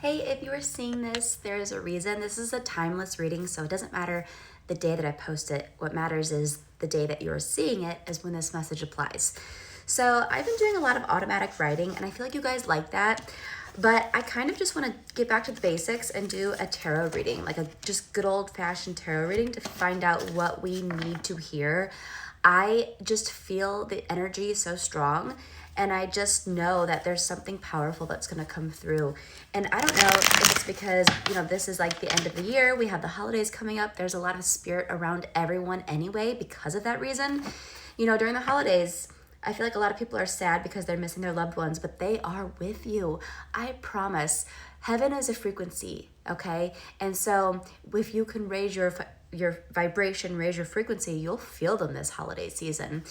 Hey, if you are seeing this, there is a reason. This is a timeless reading, so it doesn't matter the day that I post it. What matters is the day that you're seeing it is when this message applies. So I've been doing a lot of automatic writing, and I feel like you guys like that. But I kind of just want to get back to the basics and do a tarot reading, like a just good old-fashioned tarot reading to find out what we need to hear. I just feel the energy so strong, and I just know that there's something powerful that's going to come through. And I don't know if it's because, this is like the end of the year. We have the holidays coming up. There's a lot of spirit around everyone anyway because of that reason. During the holidays, I feel like a lot of people are sad because they're missing their loved ones, but they are with you. I promise. Heaven is a frequency, okay? And so if you can raise your vibration, raise your frequency, you'll feel them this holiday season.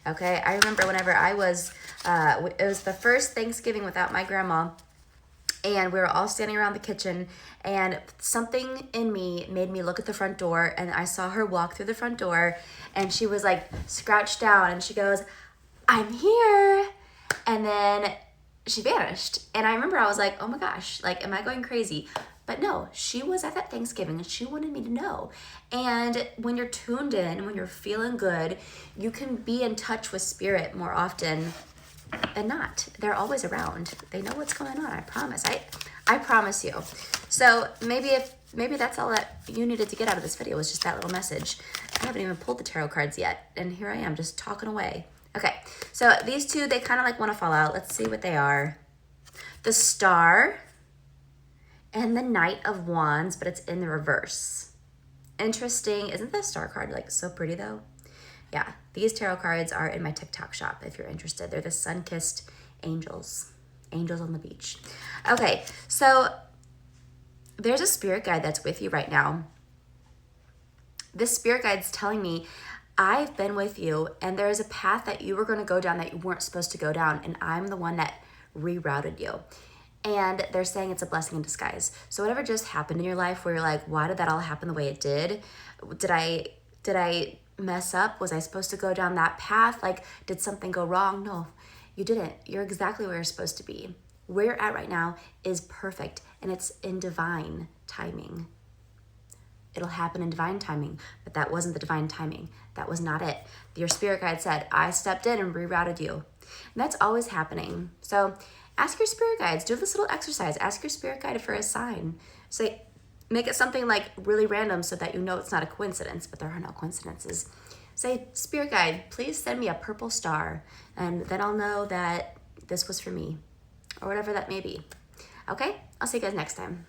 Okay, I remember whenever I was, it was the first Thanksgiving without my grandma, and we were all standing around the kitchen, and something in me made me look at the front door, and I saw her walk through the front door, and she was like scrouched down, and she goes, "I'm here," and then she vanished. And I remember I was like, oh my gosh, like, am I going crazy? But no, she was at that Thanksgiving and she wanted me to know. And when you're tuned in, when you're feeling good, you can be in touch with spirit more often than not. They're always around. They know what's going on. I promise. I promise you. So maybe that's all that you needed to get out of this video was just that little message. I haven't even pulled the tarot cards yet. And here I am just talking away. Okay, so these two, they kind of like want to fall out. Let's see what they are. The Star and the Knight of Wands, but it's in the reverse. Interesting. Isn't the Star card like so pretty though? Yeah, these tarot cards are in my TikTok shop if you're interested. They're the sun-kissed angels. Angels on the beach. Okay, so there's a spirit guide that's with you right now. This spirit guide's telling me, I've been with you, and there is a path that you were going to go down that you weren't supposed to go down, and I'm the one that rerouted you. And they're saying it's a blessing in disguise. So whatever just happened in your life where you're like, why did that all happen the way it did? Did I mess up? Was I supposed to go down that path? Like, did something go wrong? No, you didn't. You're exactly where you're supposed to be. Where you're at right now is perfect, and it's in divine timing. It'll happen in divine timing, but that wasn't the divine timing. That was not it. Your spirit guide said, I stepped in and rerouted you. And that's always happening. So ask your spirit guides, do this little exercise. Ask your spirit guide for a sign. Say, make it something like really random so that you know it's not a coincidence, but there are no coincidences. Say, spirit guide, please send me a purple star, and then I'll know that this was for me, or whatever that may be. Okay, I'll see you guys next time.